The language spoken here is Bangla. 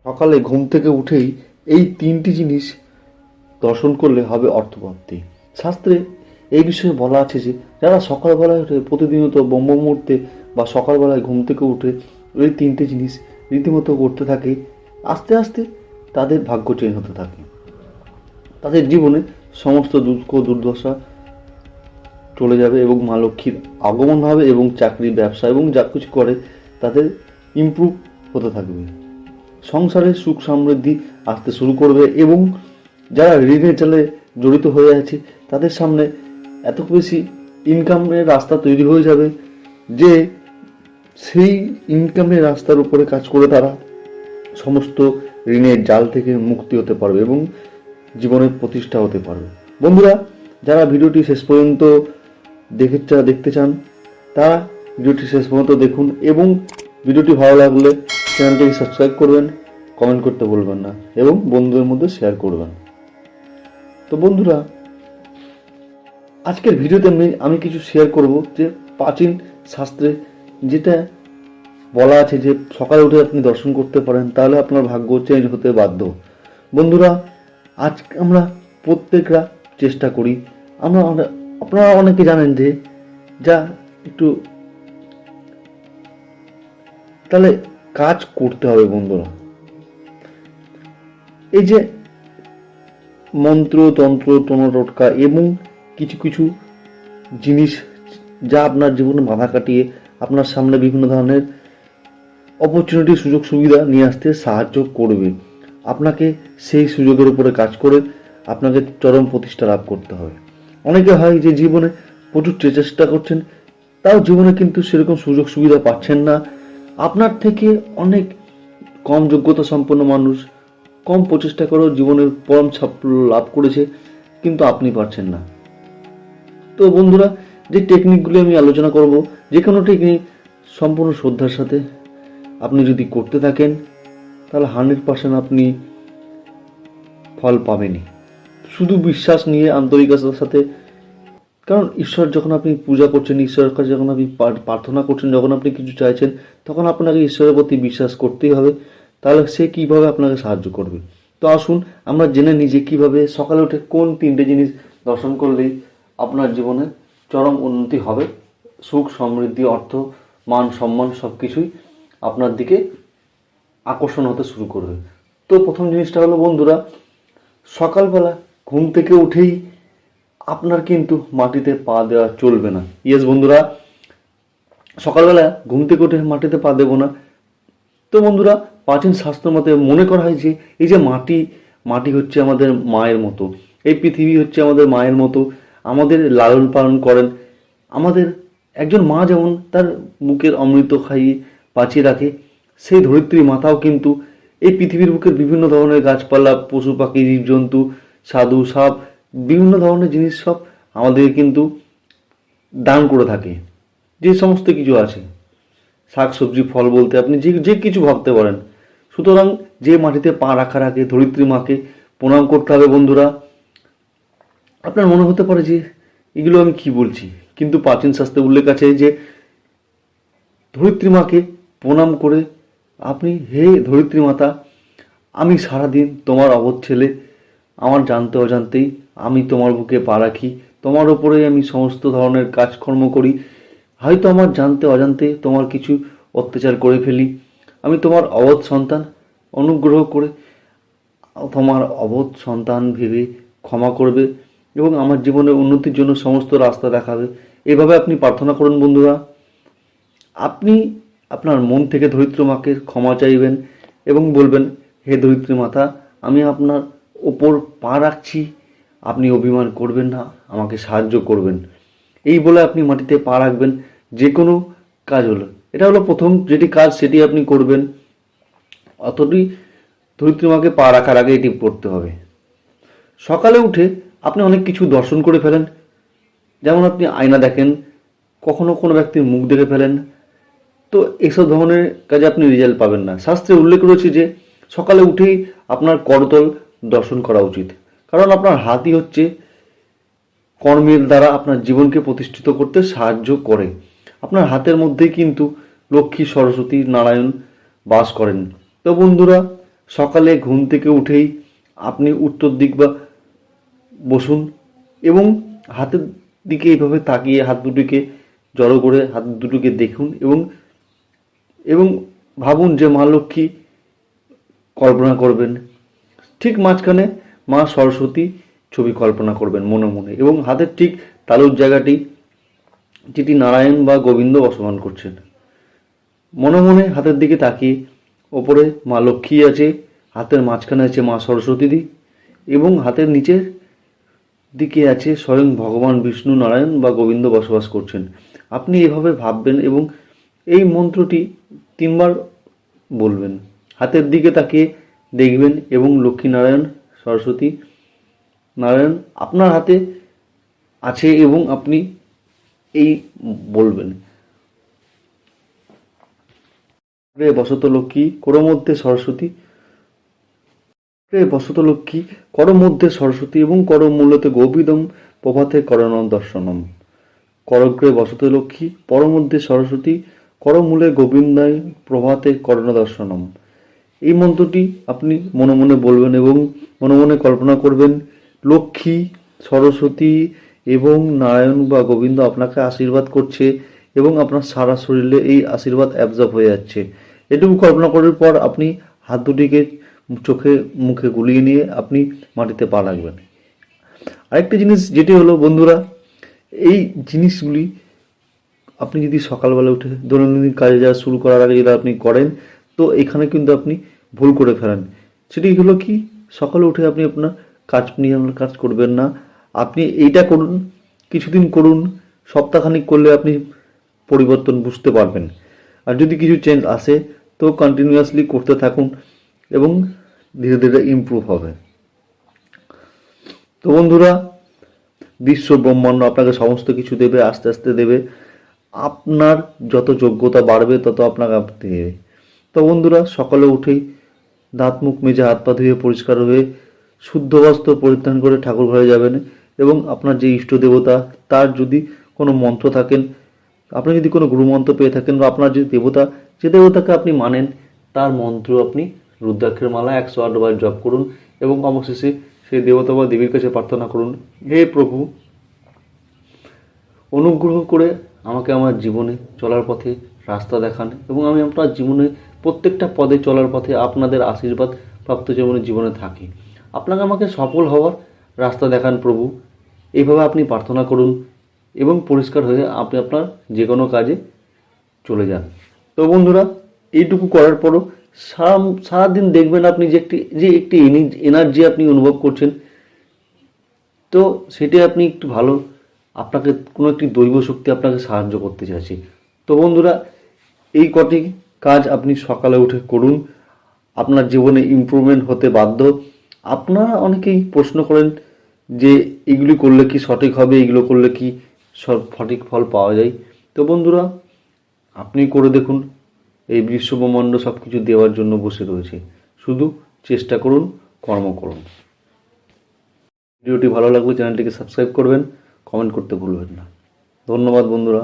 সকালে ঘুম থেকে উঠেই এই তিনটি জিনিস দর্শন করলে হবে অর্থপ্রাপ্তি। শাস্ত্রে এই বিষয়ে বলা আছে যে যারা সকালবেলায় উঠে প্রতিনিয়ত ব্রহ্ম মুহূর্তে বা সকালবেলায় ঘুম থেকে উঠে এই তিনটে জিনিস রীতিমতো করতে থাকে, আস্তে আস্তে তাদের ভাগ্য চেঞ্জ হতে থাকে। তাদের জীবনে সমস্ত দুঃখ দুর্দশা চলে যাবে এবং মা লক্ষ্মীর আগমন হবে এবং চাকরি ব্যবসা এবং যা কিছু করে তাদের ইমপ্রুভ হতে থাকবে। সংসারে সুখ সমৃদ্ধি আসতে শুরু করবে এবং যারা ঋণের জালে জড়িত হয়ে আছে তাদের সামনে এত বেশি ইনকামের রাস্তা তৈরি হয়ে যাবে যে সেই ইনকামের রাস্তার উপরে কাজ করে তারা সমস্ত ঋণের জাল থেকে মুক্তি হতে পারবে এবং জীবনের প্রতিষ্ঠা হতে পারবে। বন্ধুরা, যারা ভিডিওটি শেষ পর্যন্ত দেখতে চান তারা ভিডিওটি শেষ পর্যন্ত দেখুন এবং ভিডিওটি ভালো লাগলে চ্যানেলটিকে সাবস্ক্রাইব করবেন, কমেন্ট করতে বলবেন না এবং বন্ধুদের মধ্যে শেয়ার করবেন। তো বন্ধুরা, আজকের ভিডিওতে আমি কিছু শেয়ার করব যে প্রাচীন শাস্ত্রে যেটা বলা আছে যে সকালে উঠে আপনি দর্শন করতে পারেন তাহলে আপনার ভাগ্য চেঞ্জ হতে বাধ্য। বন্ধুরা, আজ আমরা প্রত্যেকরা চেষ্টা করি, আপনারা অনেকে জানেন যে যা একটু তাহলে কাজ করতে হবে। বন্ধুরা, এই যে মন্ত্র তন্ত্র টোটকা এবং কিছু কিছু জিনিস যা আপনার জীবনে বাধা কাটিয়ে আপনার সামনে বিভিন্ন ধরনের অপরচুনিটি সুযোগ সুবিধা নিয়ে আসতে সাহায্য করবে। আপনাকে সেই সুযোগের উপরে কাজ করে আপনাকে চরম প্রতিষ্ঠা লাভ করতে হবে। অনেকে হয় যে জীবনে প্রচুর চেষ্টা করছেন, তাও জীবনে কিন্তু সেরকম সুযোগ সুবিধা পাচ্ছেন না। আপনার থেকে অনেক কম যোগ্যতা সম্পন্ন মানুষ কম প্রচেষ্টা করেও জীবনের পরম সাফল্য লাভ করেছে, কিন্তু আপনি পারছেন না। তো বন্ধুরা, যে টেকনিকগুলি আমি আলোচনা করব, যে কোনো টেকনিক সম্পূর্ণ শ্রদ্ধার সাথে আপনি যদি করতে থাকেন তাহলে 100% আপনি ফল পাবেনই। শুধু বিশ্বাস নিয়ে আন্তরিকতার সাথে, কারণ ঈশ্বর যখন আপনি পূজা করছেন, ঈশ্বরের কাছে যখন আপনি প্রার্থনা করছেন, যখন আপনি কিছু চাইছেন, তখন আপনাকে ঈশ্বরের প্রতি বিশ্বাস করতেই হবে। তাহলে সে কিভাবে আপনাকে সাহায্য করবে। তো আসুন আমরা জেনে নিই যে কীভাবে সকালে উঠে কোন তিনটে জিনিস দর্শন করলেই আপনার জীবনে চরম উন্নতি হবে, সুখ সমৃদ্ধি অর্থ মান সম্মান সব কিছুই আপনার দিকে আকর্ষণ হতে শুরু করবে। তো প্রথম জিনিসটা হলো বন্ধুরা, সকালবেলা ঘুম থেকে উঠেই আপনার কিন্তু মাটিতে পা দেওয়া চলবে না। ইয়েস বন্ধুরা, সকালবেলা ঘুম থেকে উঠে মাটিতে পা দেব না। তো বন্ধুরা, প্রাচীন শাস্ত্র মতে মনে করা হয় যে এই যে মাটি হচ্ছে আমাদের মায়ের মতো, এই পৃথিবী হচ্ছে আমাদের মায়ের মতো, আমাদের লালন পালন করেন। আমাদের একজন মা যেমন তার বুকের অমৃত খাইয়ে বাঁচিয়ে রাখে, সেই ধরিত্রী মাতাও কিন্তু এই পৃথিবীর বুকের বিভিন্ন ধরনের গাছপালা পশু পাখি জীবজন্তু সাধু সাপ বিভিন্ন ধরনের জিনিস সব আমাদের কিন্তু দান করে থাকে। যে সমস্ত কিছু আছে, শাক সবজি ফল বলতে আপনি যে কিছু ভাবতে পারেন। সুতরাং যে মাটিতে পা রাখার আগে ধরিত্রী মাকে প্রণাম করতে হবে। বন্ধুরা, আপনার মনে হতে পারে যে এগুলো আমি কি বলছি, কিন্তু প্রাচীন শাস্ত্রে উল্লেখ আছে যে ধরিত্রী মাকে প্রণাম করে আপনি, হে ধরিত্রী মাতা, আমি সারাদিন তোমার অবধ ছেলে, আমার জানতে অজান্তেই আমি তোমার বুকে পা রাখি, তোমার ওপরেই আমি সমস্ত ধরনের কাজকর্ম করি। হয়তো আমার জানতে অজান্তে তোমার কিছু অত্যাচার করে ফেলি, আমি তোমার অবধ সন্তান, অনুগ্রহ করে তোমার অবধ সন্তান ভেবে ক্ষমা করবে এবং আমার জীবনের উন্নতির জন্য সমস্ত রাস্তা দেখাবে। এভাবে আপনি প্রার্থনা করুন। বন্ধুরা, আপনি আপনার মন থেকে ধরিত্রী মাকে ক্ষমা চাইবেন এবং বলবেন, হে ধরিত্রী মাতা, আমি আপনার ওপর পা রাখছি, আপনি অভিমান করবেন না, আমাকে সাহায্য করবেন। এই বলে আপনি মাটিতে পা রাখবেন। যে কোনো কাজ হলো, এটা হলো প্রথম যেটি কাজ সেটি আপনি করবেন। অতটি ধরিত্রী মাকে পা রাখার আগে এটি করতে হবে। সকালে উঠে আপনি অনেক কিছু দর্শন করে ফেলেন, যেমন আপনি আয়না দেখেন, কখনো কোনো ব্যক্তির মুখ দেখে ফেলেন। তো এসব ধরনের কাজে আপনি রেজাল্ট পাবেন না। শাস্ত্রে উল্লেখ রয়েছে যে সকালে উঠেই আপনার করতল দর্শন করা উচিত, কারণ আপনার হাতই হচ্ছে কর্মের দ্বারা আপনার জীবনকে প্রতিষ্ঠিত করতে সাহায্য করে। আপনার হাতের মধ্যেই কিন্তু লক্ষ্মী সরস্বতী নারায়ণ বাস করেন। তো বন্ধুরা, সকালে ঘুম থেকে উঠেই আপনি উত্তর দিক বা বসুন এবং হাতের দিকে এইভাবে তাকিয়ে হাত দুটিকে জড়ো করে হাত দুটোকে দেখুন এবং এবং ভাবুন যে মা লক্ষ্মী কল্পনা করবেন। ঠিক মাঝখানে মা সরস্বতী ছবি কল্পনা করবেন মনে মনে এবং হাতের ঠিক তালুর জায়গাটি যেটি নারায়ণ বা গোবিন্দ বসবাস করছেন। মনে মনে হাতের দিকে তাকিয়ে ওপরে মা লক্ষ্মী আছে, হাতের মাঝখানে আছে মা সরস্বতী দি এবং হাতের নিচের দিকে আছে স্বয়ং ভগবান বিষ্ণু নারায়ণ বা গোবিন্দ বসবাস করছেন। আপনি এভাবে ভাববেন এবং এই মন্ত্রটি 3 বার বলবেন। হাতের দিকে তাকিয়ে দেখবেন এবং লক্ষ্মী নারায়ণ সরস্বতী নারায়ণ আপনার হাতে আছে এবং আপনি এই বলবেন, রে বসত লক্ষ্মী করো মধ্যে সরস্বতী, রে বসত লক্ষ্মী করো মধ্যে সরস্বতী এবং করো মূলতে গোবিদম প্রভাতে করণ দর্শনম। করগ্রে বসত লক্ষ্মী পরমধ্যে সরস্বতী কর মূলে গোবিন্দায় প্রভাতে করণ দর্শনম। এই মন্ত্রটি আপনি মনে মনে বলবেন এবং মনে মনে কল্পনা করবেন লক্ষ্মী, সরস্বতী এবং নারায়ণ বা গোবিন্দ আপনাকে আশীর্বাদ করছে এবং আপনার সারা শরীরে এই আশীর্বাদ অ্যাবজর্ব হয়ে যাচ্ছে। এটুকু কল্পনা করার পর আপনি হাত দুটিকে চোখে মুখে গুলিয়ে নিয়ে আপনি মাটিতে পা রাখবেন। আরেকটি জিনিস যেটি হলো বন্ধুরা, এই জিনিসগুলি আপনি যদি সকালবেলা উঠে দৈনন্দিন কাজে যাওয়া শুরু করার আগে যদি আপনি করেন তো এখানে কিন্তু আপনি ভুল করে ফেলেন। সেটি হলো কি, সকালে উঠে আপনি আপনার কাজ নিয়ে আপনার কাজ করবেন না, আপনি এইটা করুন, কিছুদিন করুন, সপ্তাহখানিক করলে আপনি পরিবর্তন বুঝতে পারবেন। আর যদি কিছু চেঞ্জ আসে তো কন্টিনিউয়াসলি করতে থাকুন এবং ধীরে ধীরে ইমপ্রুভ হবে। তো বন্ধুরা, বিশ্ব ব্রহ্মাণ্ড আপনাকে সমস্ত কিছু দেবে, আস্তে আস্তে দেবে। আপনার যত যোগ্যতা বাড়বে তত আপনাকে দেবে। তো বন্ধুরা, সকালে উঠেই দাঁত মুখ মেজে হাত পা ধুয়ে পরিষ্কার হয়ে শুদ্ধ বস্ত্র পরিধান করে ঠাকুর ঘরে যাবেন এবং আপনার যে ইষ্ট দেবতা তার যদি কোনো মন্ত্র থাকেন, আপনি যদি কোনো গুরুমন্ত্র পেয়ে থাকেন বা আপনার যে দেবতা যে দেবতাকে আপনি মানেন তার মন্ত্র আপনি রুদ্রাক্ষের মালা 108 বার জপ করুন এবং অবশেষে সেই দেবতা বা দেবীর কাছে প্রার্থনা করুন, হে প্রভু, অনুগ্রহ করে আমাকে আমার জীবনে চলার পথে রাস্তা দেখান এবং আমি আপনার জীবনে প্রত্যেকটা পদে চলার পথে আপনাদের আশীর্বাদ প্রাপ্ত যেমন জীবনে থাকি। আপনাকে আমাকে সফল হওয়ার রাস্তা দেখান প্রভু। এইভাবে আপনি প্রার্থনা করুন এবং পরিষ্কার হয়ে আপনি আপনার যে কোনো কাজে চলে যান। তো বন্ধুরা, এইটুকু করার পরও সারাদিন দেখবেন আপনি যে একটি এনার্জি আপনি অনুভব করছেন, তো সেটি আপনি একটু ভালো, আপনাকে কোনো একটি দৈব শক্তি আপনাকে সাহায্য করতে চাইছে। তো বন্ধুরা, এই কটি কাজ আপনি সকালে উঠে করুন, আপনার জীবনে ইমপ্রুভমেন্ট হতে বাধ্য। আপনারা অনেকেই প্রশ্ন করেন যে এগুলি করলে কি সঠিক হবে, এগুলো করলে কি সঠিক ফল পাওয়া যায়। তো বন্ধুরা, আপনি করে দেখুন, এই বিশ্বব্রহ্মাণ্ড সব কিছু দেওয়ার জন্য বসে রয়েছে, শুধু চেষ্টা করুন, কর্ম করুন। ভিডিওটি ভালো লাগলে চ্যানেলটিকে সাবস্ক্রাইব করবেন, কমেন্ট করতে ভুলবেন না। ধন্যবাদ বন্ধুরা।